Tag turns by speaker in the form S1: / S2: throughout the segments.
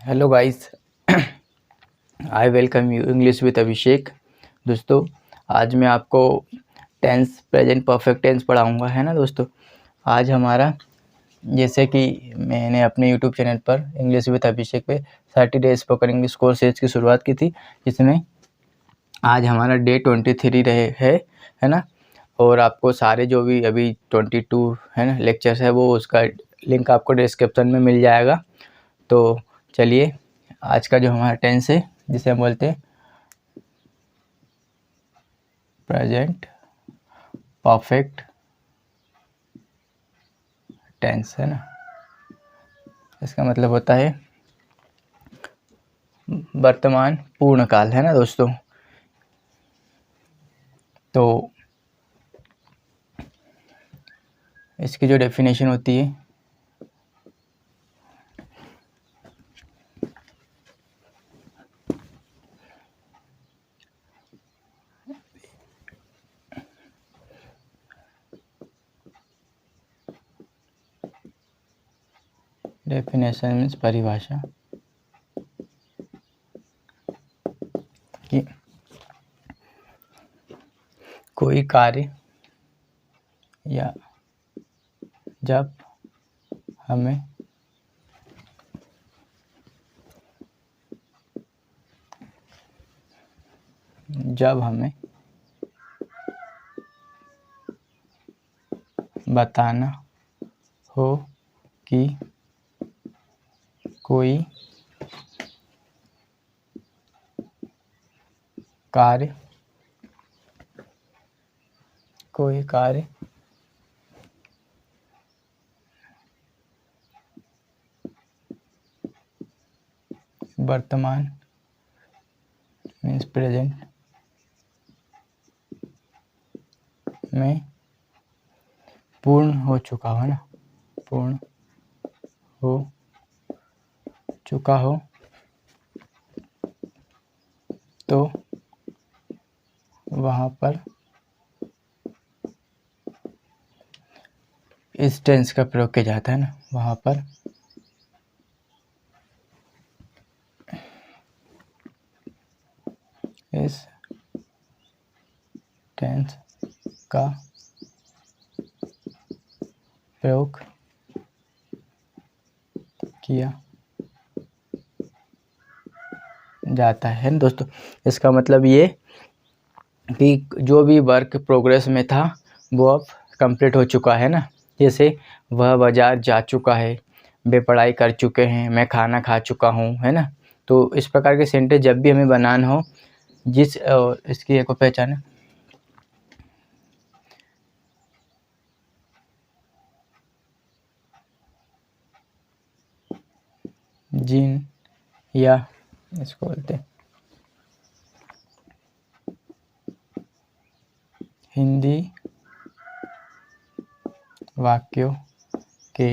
S1: Hello guys, I welcome you English with Abhishek. दोस्तों, आज मैं आपको टेंस प्रेजेंट परफेक्ट टेंस पढ़ाऊंगा, है ना दोस्तों। आज हमारा, जैसे कि मैंने अपने यूट्यूब चैनल पर इंग्लिश विद अभिषेक पे 30 days spoken English course series की शुरुआत की थी, जिसमें आज हमारा डे 23 रहे है ना। और आपको सारे जो भी अभी 22 है ना लेक्चर्स है, वो उसका लिंक आपको डिस्क्रिप्शन में मिल जाएगा। तो चलिए, आज का जो हमारा टेंस है, जिसे हम बोलते हैं प्रेजेंट परफेक्ट टेंस, है ना। इसका मतलब होता है वर्तमान पूर्ण काल, है ना दोस्तों। तो इसकी जो डेफिनेशन होती है, डेफिनेशन मीन्स परिभाषा, कि कोई कार्य या जब हमें बताना हो कि कोई कार्य वर्तमान मीन्स प्रेजेंट में पूर्ण हो चुका हो ना, पूर्ण हो चुका हो, तो वहाँ पर इस टेंस का प्रयोग किया जाता है ना। वहाँ पर इस टेंस का प्रयोग किया जाता है ना दोस्तों। इसका मतलब ये कि जो भी वर्क प्रोग्रेस में था वो अब कंप्लीट हो चुका है ना। जैसे वह बाजार जा चुका है, वे पढ़ाई कर चुके हैं, मैं खाना खा चुका हूँ, है ना। तो इस प्रकार के सेंटेंस जब भी हमें बनाना हो, इसकी एक पहचान है, जिन या इसको बोलते हैं हिंदी वाक्यों के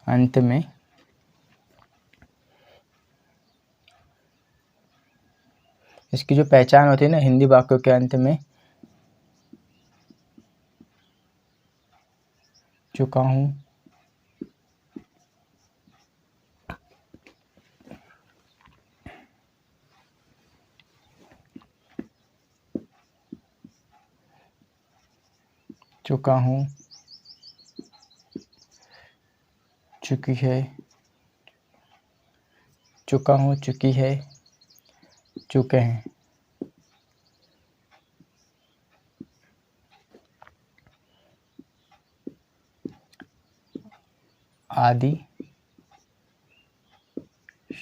S1: अंत में इसकी जो पहचान होती है ना, हिंदी वाक्यों के अंत में चुका हूँ, चुका हूँ, चुकी है, चुका हूँ, चुकी है, चुके हैं, आदि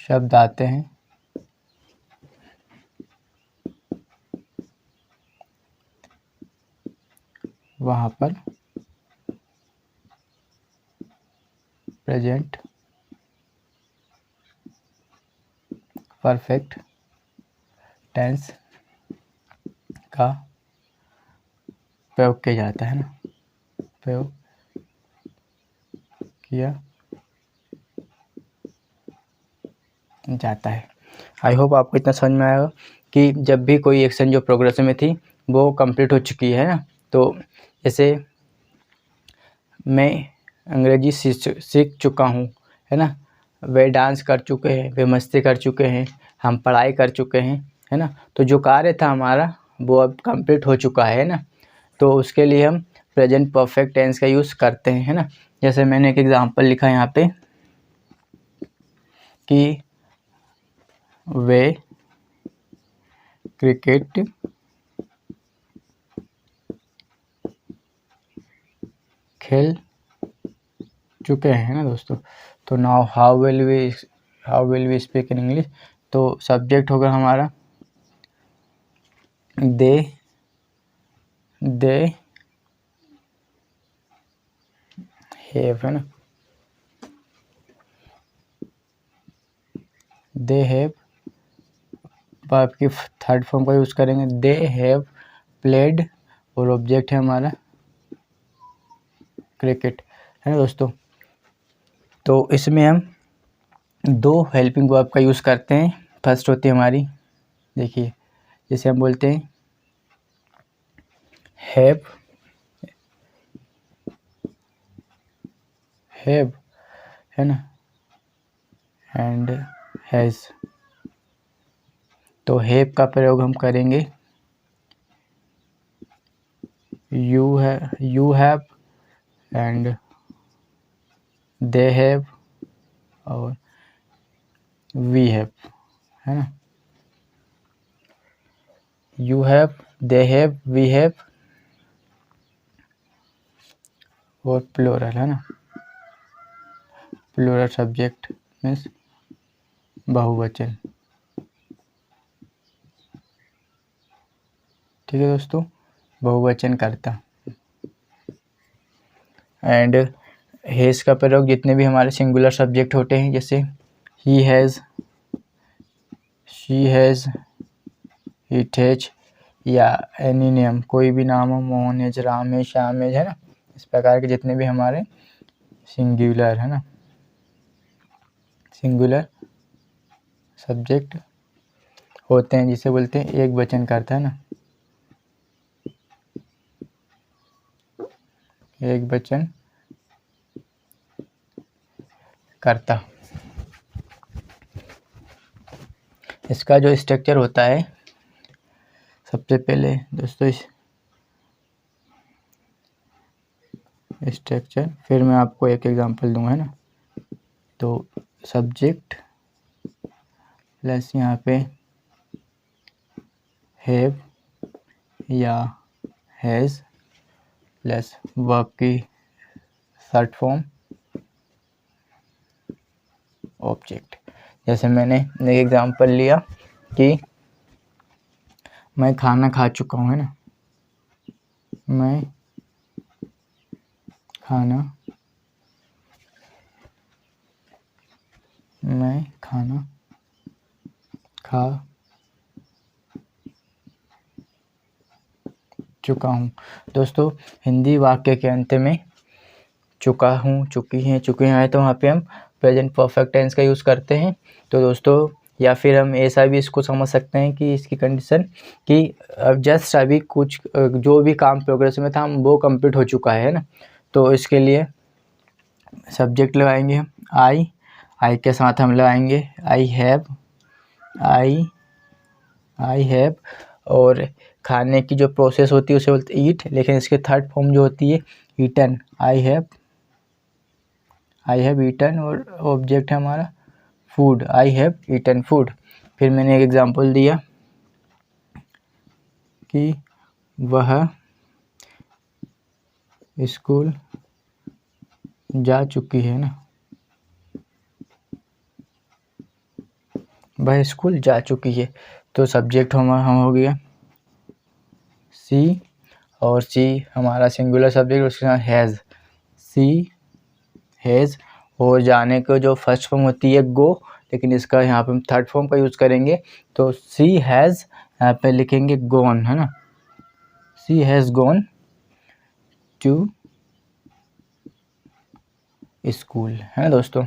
S1: शब्द आते हैं। वहाँ पर प्रेजेंट परफेक्ट टेंस का प्रयोग किया जाता है ना, प्रयोग किया जाता है। आई होप आपको इतना समझ में आएगा कि जब भी कोई एक्शन जो प्रोग्रेस में थी वो कंप्लीट हो चुकी है ना। तो जैसे मैं अंग्रेजी सीख चुका हूँ, है ना, वे डांस कर चुके हैं, वे मस्ती कर चुके हैं, हम पढ़ाई कर चुके हैं, है ना। तो जो कार्य था हमारा वो अब कंप्लीट हो चुका है ना। तो उसके लिए हम प्रेजेंट परफेक्ट टेंस का यूज़ करते हैं, है ना। जैसे मैंने एक एग्जांपल लिखा यहाँ पे कि वे क्रिकेट खेल चुके हैं ना दोस्तों। तो now how will we speak in English. तो सब्जेक्ट होगा हमारा दे हैव, है ना। दे हैव वर्ब की थर्ड फॉर्म का यूज़ करेंगे, दे हैव प्लेड, और ऑब्जेक्ट है हमारा क्रिकेट, है ना दोस्तों। तो इसमें हम दो हेल्पिंग वर्ब का यूज़ करते हैं। फर्स्ट होती है हमारी, देखिए जैसे हम बोलते हैं हैव है ना, एंड हैज़। तो हैव का प्रयोग हम करेंगे you have and they have और वी हैव, है ना। You have, they have, we have और प्लूरल, है ना। प्लूरल सब्जेक्ट मीन्स बहुवचन, ठीक है दोस्तों, बहुवचन करता। एंड हैज़ का प्रयोग जितने भी हमारे सिंगुलर सब्जेक्ट होते हैं, जैसे he has, she has, it has, या एनी नेम, कोई भी नाम हो, मोहन हैज, राम है, श्याम है ना, इस प्रकार के जितने भी हमारे सिंगुलर, है ना, सिंगुलर सब्जेक्ट होते हैं, जिसे बोलते हैं एक वचन करता, है ना, एक वचन करता। इसका जो स्ट्रक्चर होता है, सबसे पहले दोस्तों इस स्ट्रक्चर, फिर मैं आपको एक एग्जांपल दूंगा, है ना। तो सब्जेक्ट प्लस यहाँ पे हैव या हैज़ प्लस वर्ब की थर्ड फॉर्म ऑब्जेक्ट। जैसे मैंने एक एग्जांपल लिया कि मैं खाना खा चुका हूँ, है ना, मैं खाना खा चुका हूँ। दोस्तों हिंदी वाक्य के अंत में चुका हूँ, चुकी हैं, चुके हैं, तो वहाँ पे हम प्रेजेंट परफेक्ट टेंस का यूज़ करते हैं। तो दोस्तों, या फिर हम ऐसा भी इसको समझ सकते हैं कि इसकी कंडीशन कि अब जस्ट अभी कुछ जो भी काम प्रोग्रेस में था वो कंप्लीट हो चुका है ना। तो इसके लिए सब्जेक्ट लगाएंगे हम आई के साथ हम लगाएंगे आई हैव, और खाने की जो प्रोसेस होती है उसे बोलते हैं ईट, लेकिन इसके थर्ड फॉर्म जो होती है ईटन, आई हैव ईटन, और ऑब्जेक्ट है हमारा food, I have eaten food. फिर मैंने एक एग्जांपल दिया कि वह स्कूल जा चुकी है ना, वह स्कूल जा चुकी है। तो सब्जेक्ट हम हो गया सी, और सी हमारा सिंगुलर सब्जेक्ट, उसके साथ हैज़, सी हैज़, और जाने को जो फर्स्ट फॉर्म होती है गो, लेकिन इसका यहाँ पे हम थर्ड फॉर्म का यूज़ करेंगे। तो सी हैज़ यहाँ पे लिखेंगे गॉन, है ना, सी हैज़ गॉन टू स्कूल, है ना दोस्तों।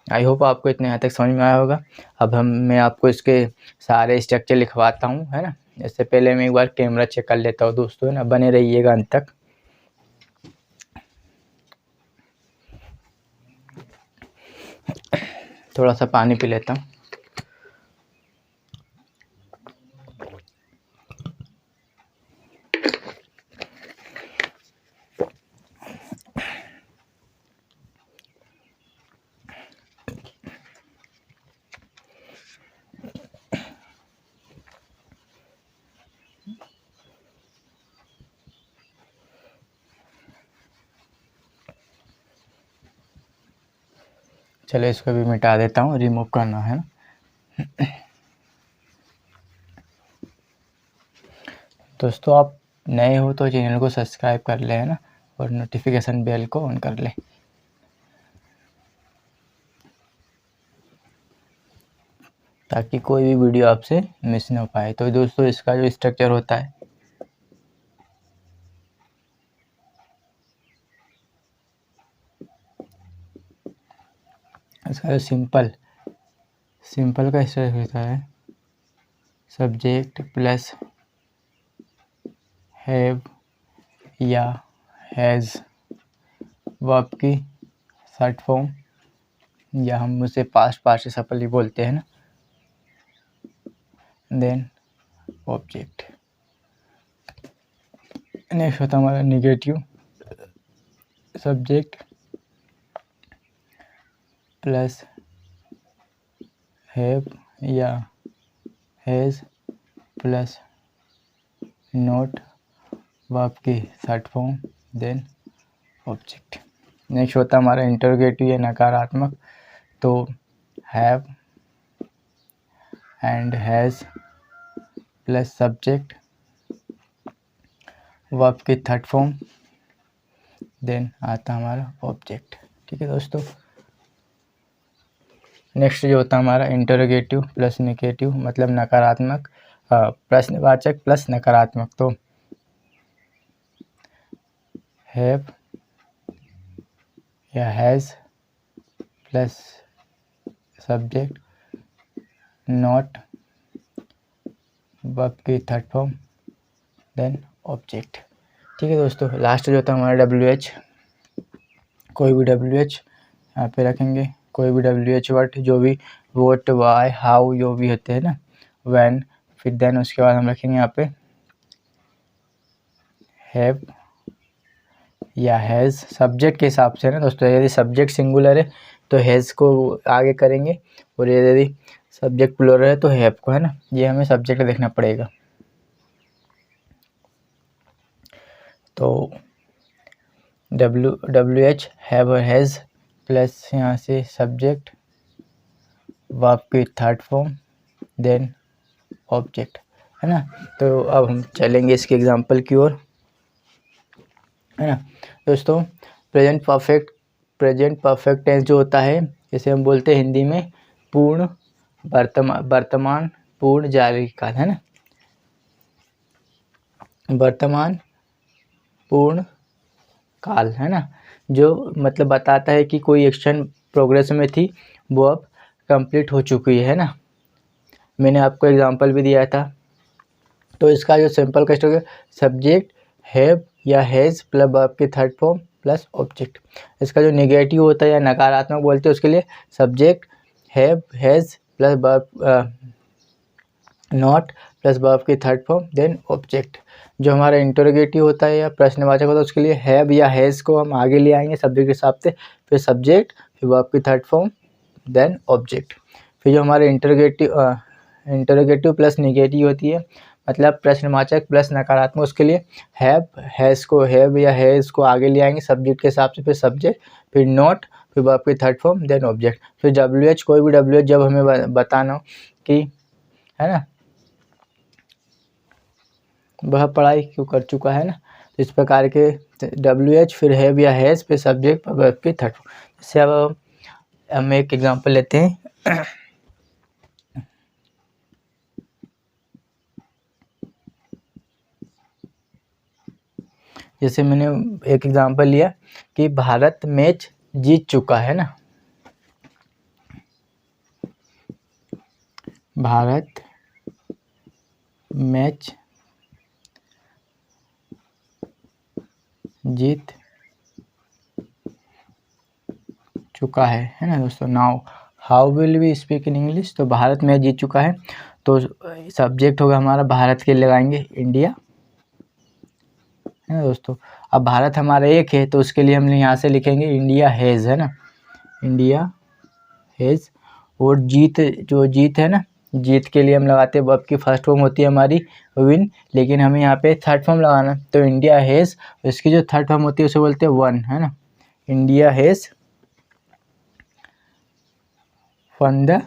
S1: आई होप आपको इतने यहाँ तक समझ में आया होगा। अब मैं आपको इसके सारे स्ट्रक्चर लिखवाता हूँ, है ना। इससे पहले मैं एक बार कैमरा चेक कर लेता हूँ दोस्तों, है ना, बने रहिएगा अंत तक। थोड़ा सा पानी पी लेता हूँ। चलो इसको भी मिटा देता हूँ, रिमूव करना है ना। दोस्तों आप नए हो तो चैनल को सब्सक्राइब कर ले, है ना, और नोटिफिकेशन बेल को ऑन कर ले, ताकि कोई भी वीडियो आपसे मिस ना हो पाए। तो दोस्तों इसका जो स्ट्रक्चर होता है, इसका जो सिंपल का स्ट्रक्चर होता है, सब्जेक्ट प्लस हैव या हैज़ वर्ब की शॉर्ट फॉर्म, या हम उसे पास्ट पार्टिसिपल ही बोलते हैं ना, देन ऑब्जेक्ट। नेक्स्ट होता है हमारा निगेटिव, सब्जेक्ट प्लस हैव या हैज़ प्लस नॉट वर्ब की short form, then object. Next होता है हमारा इंटरोगेटिव या नकारात्मक, तो have and has plus subject verb की थर्ड फॉर्म, देन आता है हमारा ऑब्जेक्ट। ठीक है दोस्तों। नेक्स्ट जो होता है हमारा इंटरोगेटिव प्लस नेगेटिव, मतलब नकारात्मक, प्रश्नवाचक प्लस नकारात्मक, तो हैव या has plus subject not verb की थर्ड फॉर्म, देन ऑब्जेक्ट। ठीक है दोस्तों। लास्ट जो होता है हमारा WH, कोई भी WH यहाँ पे रखेंगे, कोई भी WH वर्ड, जो भी वोट वाई हाउ जो भी होते हैं ना, व्हेन, फिर देन उसके बाद हम रखेंगे यहाँ पे हैव या हैज़ सब्जेक्ट के हिसाब से ना दोस्तों। यदि सब्जेक्ट सिंगुलर है तो हैज़ को आगे करेंगे, और यदि सब्जेक्ट प्लूरल है तो हैव को, है ना, ये हमें सब्जेक्ट देखना पड़ेगा। तो WH हैव और हैज़ प्लस यहाँ से सब्जेक्ट वर्ब की थर्ड फॉर्म, देन ऑब्जेक्ट, है ना। तो अब हम चलेंगे इसके एग्जांपल की ओर, है ना दोस्तों। प्रेजेंट परफेक्ट टेंस जो होता है, जैसे हम बोलते हैं हिंदी में पूर्ण वर्तमान पूर्ण जारी काल, है ना, वर्तमान पूर्ण काल, है ना, जो मतलब बताता है कि कोई एक्शन प्रोग्रेस में थी, वो अब कंप्लीट हो चुकी है ना। मैंने आपको एग्जांपल भी दिया था। तो इसका जो सिंपल का स्ट्रक्चर, सब्जेक्ट हैव या हैज़ प्लस वर्ब की थर्ड फॉर्म प्लस ऑब्जेक्ट। इसका जो नेगेटिव होता है या नकारात्मक बोलते हैं, उसके लिए subject have has plus verb not plus verb की थर्ड फॉर्म, देन ऑब्जेक्ट। जो हमारा इंटरोगेटिव होता है या प्रश्नवाचक होता है, उसके लिए हैव या हैज़ को हम आगे ले आएंगे सब्जेक्ट के हिसाब से, फिर सब्जेक्ट, फिर वर्ब की थर्ड फॉर्म, देन ऑब्जेक्ट। फिर जो हमारे इंटरोगेटिव प्लस नेगेटिव होती है, मतलब प्रश्नवाचक प्लस नकारात्मक, उसके लिए हैव हैज़ को हैव या हैज़ को आगे ले आएंगे सब्जेक्ट के हिसाब से, फिर सब्जेक्ट, फिर नॉट, फिर वर्ब की थर्ड फॉर्म, देन ऑब्जेक्ट। फिर WH, कोई भी WH जब हमें बताना हो कि, है ना, वह पढ़ाई क्यों कर चुका है ना, तो इस प्रकार के WH, फिर हैव या हैज़, फिर सब्जेक्ट, वर्ब की थर्ड फॉर्म। जैसे अब हम एक एग्जांपल लेते हैं। जैसे मैंने एक एग्जांपल लिया कि भारत मैच जीत चुका है ना, भारत मैच जीत चुका है ना दोस्तों। Now how will we speak in English, तो भारत मैच जीत चुका है, तो सब्जेक्ट होगा हमारा भारत के लिए लगाएंगे इंडिया, है ना दोस्तों। अब भारत हमारा एक है तो उसके लिए हम यहाँ से लिखेंगे इंडिया हैज़, है ना, इंडिया हैज़। और जीत, जो जीत है ना, जीत के लिए हम लगाते हैं वर्ब की फर्स्ट फॉर्म होती है हमारी विन, लेकिन हमें यहाँ पे थर्ड फॉर्म लगाना, तो इंडिया हैज़, इसकी जो थर्ड फॉर्म होती है उसे बोलते हैं वन, है ना, India has one the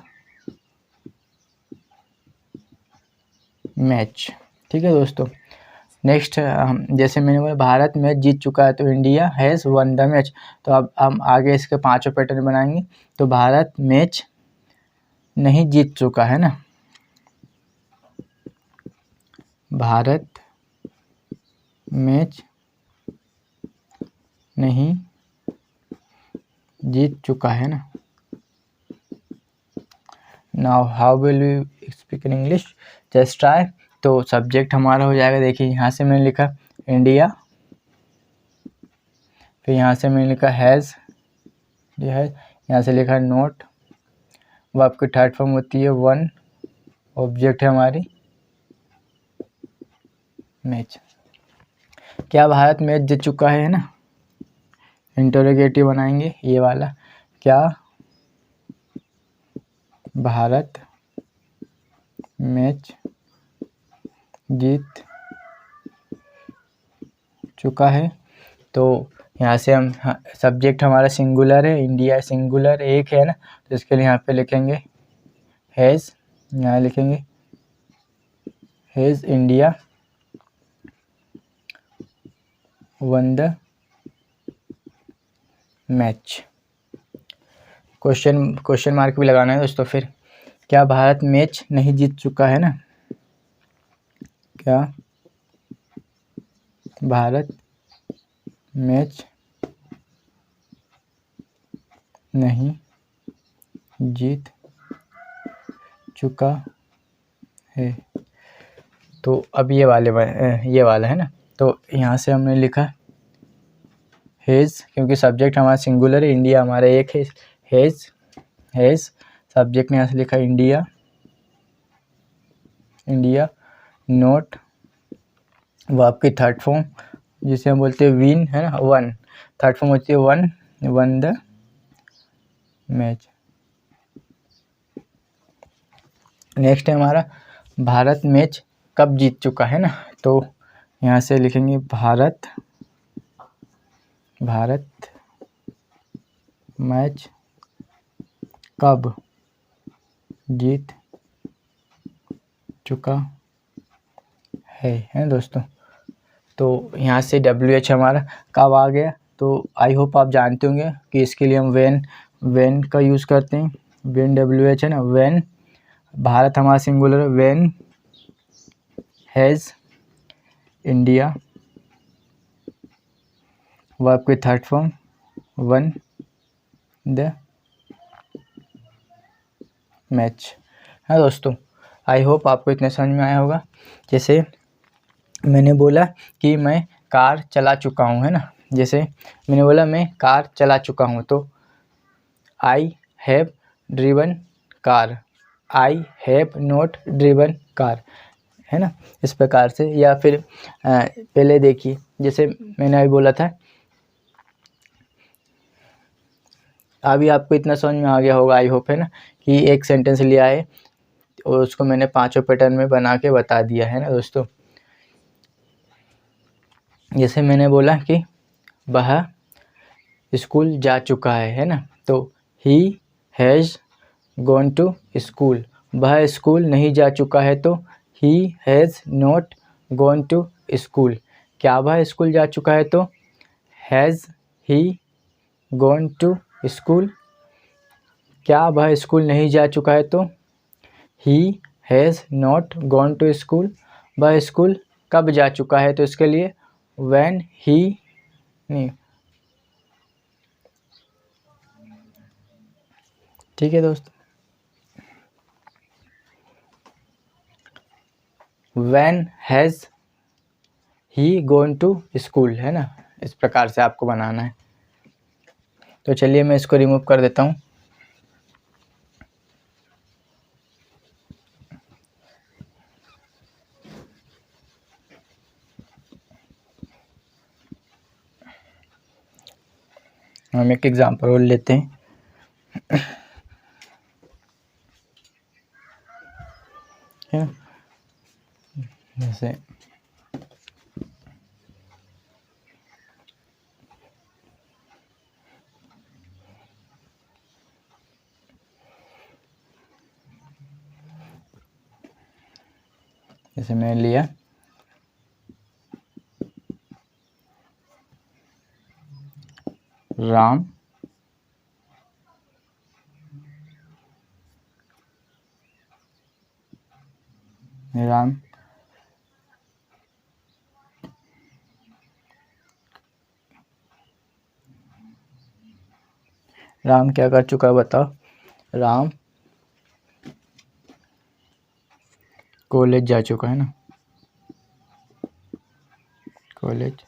S1: match. ठीक है दोस्तों। नेक्स्ट हम, जैसे मैंने बोला भारत मैच जीत चुका है, तो India has one the match. तो अब हम आगे इसके पांचों पैटर्न बनाएंगे। तो भारत मैच नहीं जीत चुका है ना, भारत मैच नहीं जीत चुका है ना। Now how will you speak in English, just try. तो सब्जेक्ट हमारा हो जाएगा, देखिए यहाँ से मैंने लिखा इंडिया, फिर यहाँ से मैंने लिखा हैज़, यहाँ से लिखा नोट, वो आपकी थर्ड फॉर्म होती है वन, ऑब्जेक्ट है हमारी मैच। क्या भारत मैच जीत चुका है ना, इंटरोगेटिव बनाएंगे ये वाला, क्या भारत मैच जीत चुका है। तो यहाँ से हम, सब्जेक्ट हमारा सिंगुलर है, इंडिया सिंगुलर एक है ना, तो इसके लिए यहाँ पे लिखेंगे हैज़, यहाँ लिखेंगे has India one the match. Question mark भी लगाना है दोस्तों। फिर क्या भारत मैच नहीं जीत चुका है ना, क्या भारत मैच नहीं जीत चुका है। तो अब ये वाला है ना, तो यहाँ से हमने लिखा हैज़, क्योंकि सब्जेक्ट हमारा सिंगुलर है, इंडिया हमारा एक है, हैज़ सब्जेक्ट ने यहाँ से लिखा इंडिया नोट, वो आपकी थर्ड फॉर्म जिसे हम बोलते हैं विन, है ना, वन, थर्ड फॉर्म होती है वन द मैच। नेक्स्ट है हमारा भारत मैच कब जीत चुका है ना, तो यहाँ से लिखेंगे भारत मैच कब जीत चुका है दोस्तों। तो यहाँ से WH हमारा कब आ गया, तो आई होप आप जानते होंगे कि इसके लिए हम व्हेन का यूज़ करते हैं, व्हेन WH है ना, व्हेन, भारत हमारा सिंगुलर है, व्हेन हैज़ इंडिया, वो आपकी third form one the match. हाँ दोस्तों, आई होप आपको इतने समझ में आया होगा। जैसे मैंने बोला कि मैं कार चला चुका हूँ, है ना, जैसे मैंने बोला मैं कार चला चुका हूँ, तो I have driven car, I have not driven car, है ना, इस प्रकार से। या फिर पहले देखिए, जैसे मैंने अभी बोला था, अभी आपको इतना समझ में आ गया होगा आई होप, है ना, कि एक सेंटेंस लिया है और उसको मैंने पांचों पैटर्न में बना के बता दिया है ना दोस्तों। जैसे मैंने बोला कि वह स्कूल जा चुका है ना, तो he has gone to school, वह स्कूल नहीं जा चुका है, तो he has not gone to school. क्या वह स्कूल जा चुका है, तो has he gone to school. क्या वह स्कूल नहीं जा चुका है, तो he has not gone to school. वह स्कूल कब जा चुका है, तो इसके लिए व्हेन ही, नहीं, ठीक है दोस्तों, when has he gone to school, है ना, इस प्रकार से आपको बनाना है। तो चलिए मैं इसको रिमूव कर देता हूँ। हम एक एग्जांपल और लेते हैं। है ना? जैसे मैंने लिया राम राम राम क्या कर चुका है बताओ? राम कॉलेज जा चुका है ना, कॉलेज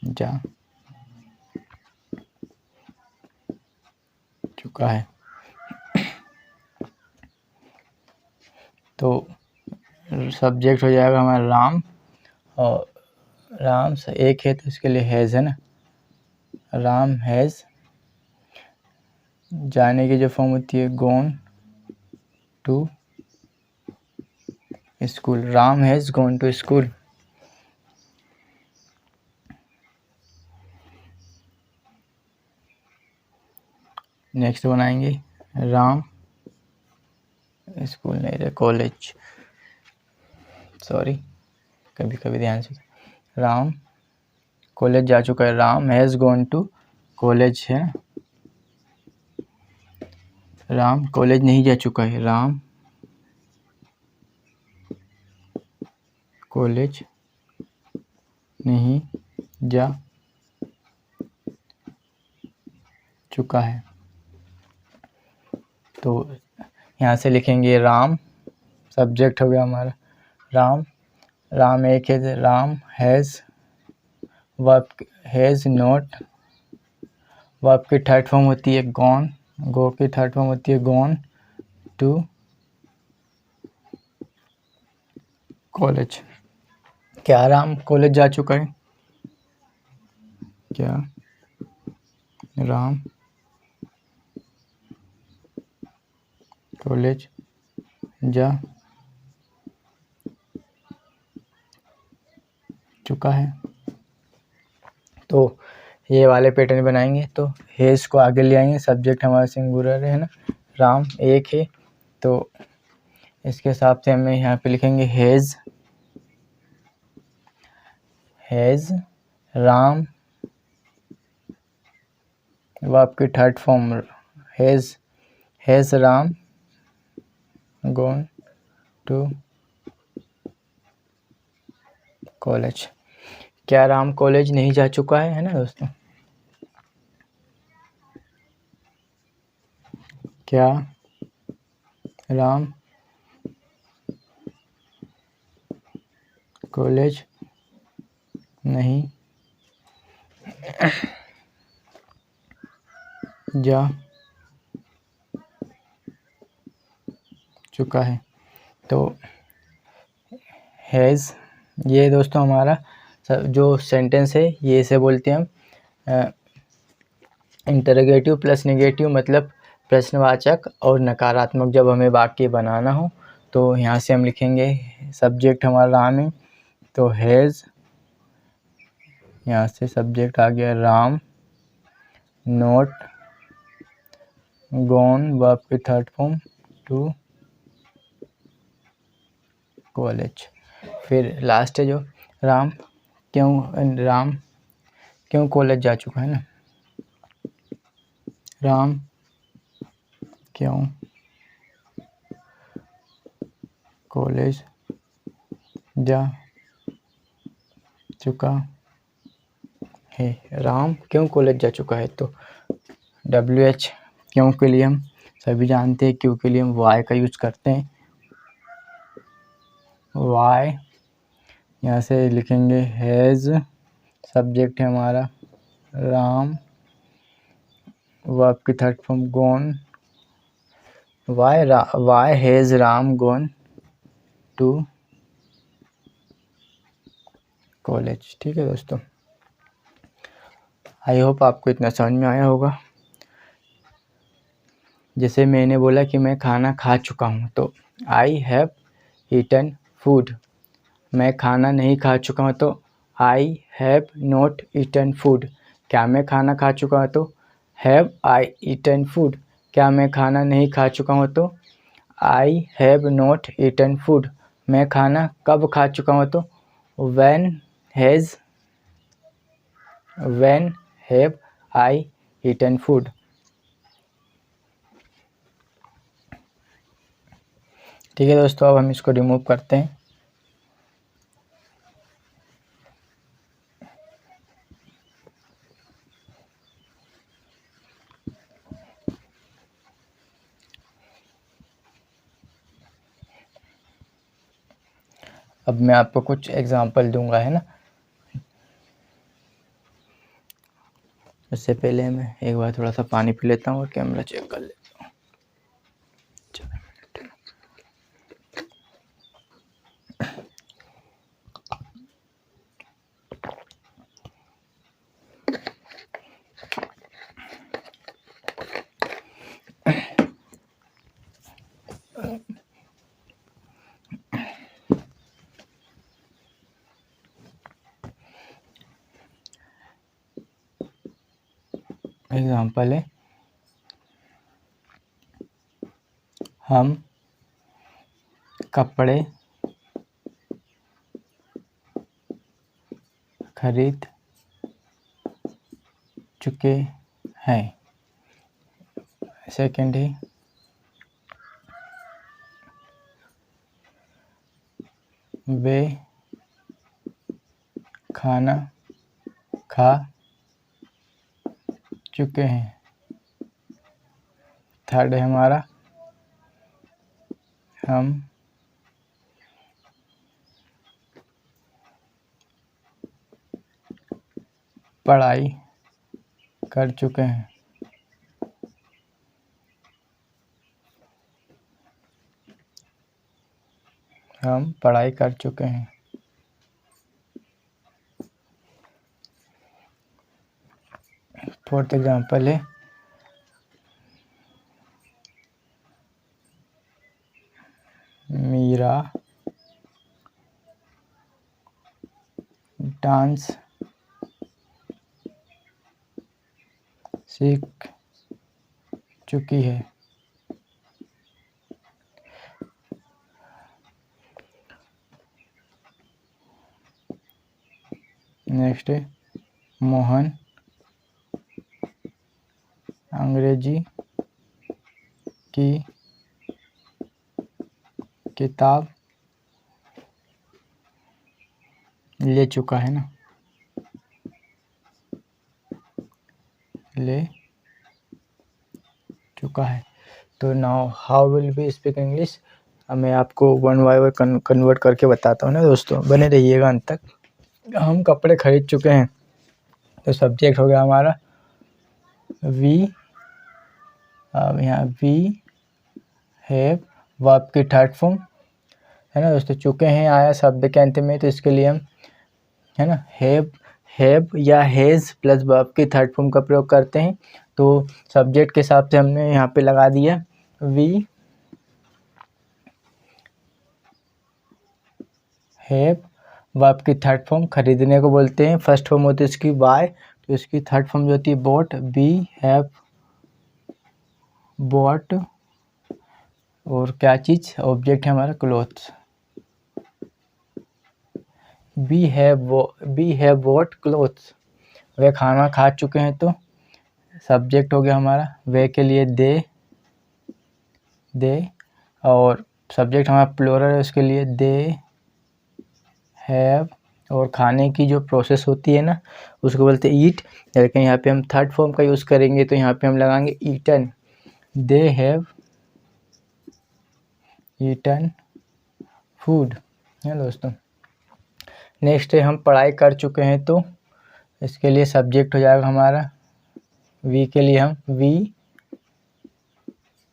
S1: जा चुका है। तो सब्जेक्ट हो जाएगा हमारा राम, और राम से एक है तो इसके लिए हैज़ है ना, राम हैज़। जाने की जो फॉर्म होती है gone to school, Ram has gone to school. Next बनाएंगे राम स्कूल नहीं रहे, कॉलेज, सॉरी कभी कभी ध्यान से। राम कॉलेज जा चुका है, Ram has gone to college है। राम कॉलेज नहीं जा चुका है, राम कॉलेज नहीं जा चुका है। तो यहाँ से लिखेंगे राम, सब्जेक्ट हो गया हमारा राम, राम एक है, Ram has, verb has not, verb की थर्ड फॉर्म होती है गॉन, गो की थर्ड फॉर्म होती है गॉन टू कॉलेज। क्या राम कॉलेज जा चुका है? क्या राम कॉलेज जा चुका है? तो ये वाले पैटर्न बनाएंगे। तो हैज़ को आगे ले आएंगे, सब्जेक्ट हमारा सिंगुलर है ना, राम एक है, तो इसके हिसाब से हमें यहाँ पे लिखेंगे हैज़ राम, वर्ब की third form has Ram gone to college. क्या राम कॉलेज नहीं जा चुका है ना दोस्तों? क्या राम कॉलेज नहीं जा चुका है? तो हैज़, ये दोस्तों हमारा जो सेंटेंस है ये इसे बोलते हैं हम इंटरोगेटिव प्लस नेगेटिव, मतलब प्रश्नवाचक और नकारात्मक। जब हमें वाक्य बनाना हो तो यहाँ से हम लिखेंगे, सब्जेक्ट हमारा राम है तो हैज़, यहाँ से सब्जेक्ट आ गया राम, नॉट गॉन, वर्ब की थर्ड फॉर्म टू कॉलेज। फिर लास्ट है जो राम क्यों कॉलेज जा चुका है ना, राम क्यों कॉलेज जा चुका है? राम क्यों कॉलेज जा चुका है? तो WH क्यों के लिए हम सभी जानते हैं, क्यों के लिए हम वाई का यूज करते हैं, वाई। यहाँ से लिखेंगे हैज़, सब्जेक्ट है हमारा राम, वर्ब की third form gone, why has Ram gone to college. ठीक है दोस्तों, आई होप आपको इतना समझ में आया होगा। जैसे मैंने बोला कि मैं खाना खा चुका हूँ, तो आई हैव ईटन फूड। मैं खाना नहीं खा चुका हूँ तो I have not eaten food. क्या मैं खाना खा चुका हूँ तो हैव आई ईटन फूड। क्या मैं खाना नहीं खा चुका हूँ तो I have not eaten food. मैं खाना कब खा चुका हूँ तो when have I eaten food. ठीक है दोस्तों, अब हम इसको रिमूव करते हैं। अब मैं आपको कुछ एग्जांपल दूंगा, है ना। उससे पहले मैं एक बार थोड़ा सा पानी पी लेता हूँ और कैमरा चेक कर लेता हूँ। एग्जांपल है, हम कपड़े खरीद चुके हैं। सेकंड है, वे खाना खा चुके हैं। थर्ड है हमारा, हम पढ़ाई कर चुके हैं। हम पढ़ाई कर चुके हैं। फोर्थ एग्जांपल है, मीरा डांस सीख चुकी है। नेक्स्ट है, मोहन अंग्रेजी की किताब ले चुका है ना, ले चुका है। तो now how will be speak English, अब मैं आपको वन बाय वन कन्वर्ट करके बताता हूँ ना दोस्तों, बने रहिएगा अंत तक। हम कपड़े खरीद चुके हैं, तो सब्जेक्ट हो गया हमारा वी। अब यहाँ वी हैव वर्ब की थर्ड फॉर्म, है ना दोस्तों। चुके हैं आया शब्द के अंत में, तो इसके लिए हम, है ना, हैव या हैज़ प्लस वर्ब की थर्ड फॉर्म का प्रयोग करते हैं। तो सब्जेक्ट के हिसाब से हमने यहाँ पे लगा दिया वी हैव। वर्ब की थर्ड फॉर्म खरीदने को बोलते हैं, फर्स्ट फॉर्म होती है इसकी बाय, तो इसकी थर्ड फॉर्म जो होती है बॉट। वी हैव बॉट, और क्या चीज़, ऑब्जेक्ट है हमारा clothes. We have bought clothes. वे खाना खा चुके हैं, तो सब्जेक्ट हो गया हमारा वे के लिए दे, और सब्जेक्ट हमारा प्लूरल है, उसके लिए दे हैव। और खाने की जो प्रोसेस होती है ना, उसको बोलते हैं ईट, लेकिन यहाँ पे हम थर्ड फॉर्म का यूज़ करेंगे, तो यहाँ पे हम लगाएंगे eaten. They have eaten food, है दोस्तों। नेक्स्ट है, हम पढ़ाई कर चुके हैं, तो इसके लिए सब्जेक्ट हो जाएगा हमारा वी के लिए हम वी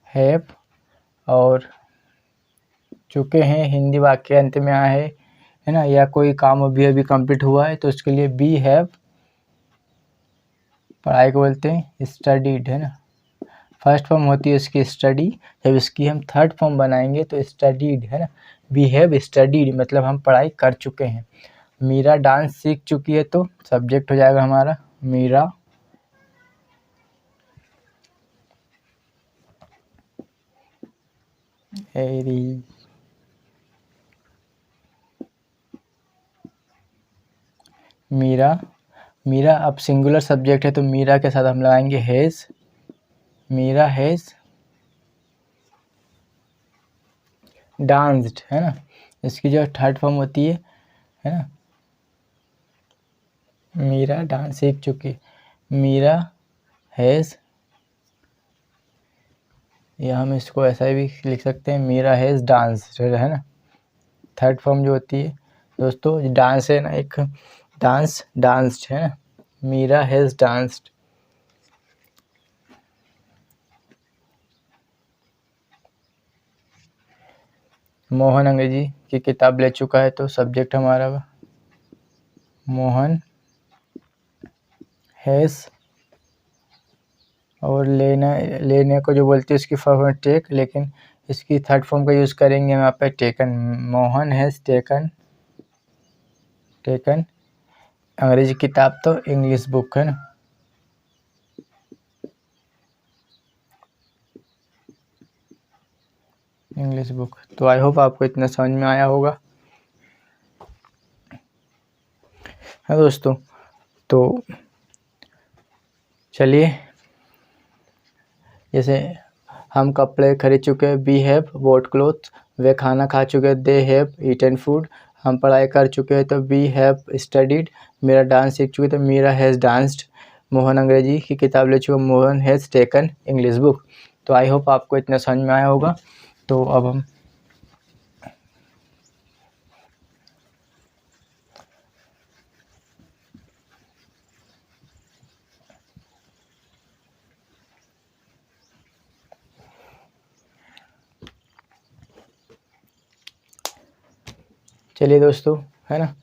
S1: हैव, और चुके हैं हिंदी वाक्य अंत में आया है ना, या कोई काम अभी अभी कंप्लीट हुआ है, तो इसके लिए बी हैव पढ़ाई को बोलते हैं स्टडीड, है ना। फर्स्ट फॉर्म होती है इसकी स्टडी, जब इसकी हम थर्ड फॉर्म बनाएंगे तो स्टडीड, है ना। वी हैव स्टडीड मतलब हम पढ़ाई कर चुके हैं। मीरा डांस सीख चुकी है तो सब्जेक्ट हो जाएगा हमारा मीरा एरी। मीरा अब सिंगुलर सब्जेक्ट है तो मीरा के साथ हम लगाएंगे हैज़। मीरा हैज़ डांस्ड, है ना। इसकी जो थर्ड फॉर्म होती है ना, मीरा डांस सीख चुकी। मीरा हैज़, या हम इसको ऐसा भी लिख सकते हैं मीरा हैज़ डांस्ड, है ना। थर्ड फॉर्म जो होती है दोस्तों डांस है ना, एक डांस्ड है ना। Meera has danced. मोहन अंग्रेजी की किताब ले चुका है तो सब्जेक्ट हमारा मोहन हैज़, और लेने को जो बोलते हैं उसकी फॉर्म है टेक, लेकिन इसकी थर्ड फॉर्म का यूज़ करेंगे हम यहाँ पे टेकन। मोहन हैज़ टेकन अंग्रेजी किताब तो इंग्लिश बुक, है ना। English book. तो आई होप आपको इतना समझ में आया होगा, है दोस्तों। तो चलिए, जैसे हम कपड़े खरीद चुके हैं, वी हैव बॉट क्लोथ। वे खाना खा चुके हैं, दे हैव ईटन फूड। हम पढ़ाई कर चुके हैं तो वी हैव स्टडीड। मेरा डांस सीख चुके तो मीरा हैज़ डांस्ड। मोहन अंग्रेजी की किताब ले चुका, Mohan has taken English book. तो आई होप आपको इतना समझ में आया होगा। तो अब हम चलिए दोस्तों, है ना,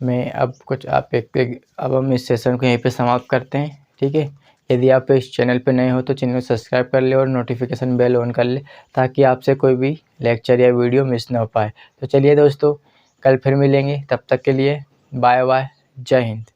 S1: मैं अब कुछ अब हम इस सेशन को यहीं पे समाप्त करते हैं, ठीक है। यदि आप इस चैनल पे नए हो तो चैनल को सब्सक्राइब कर ले और नोटिफिकेशन बेल ऑन कर ले, ताकि आपसे कोई भी लेक्चर या वीडियो मिस ना हो पाए। तो चलिए दोस्तों, कल फिर मिलेंगे, तब तक के लिए बाय बाय, जय हिंद।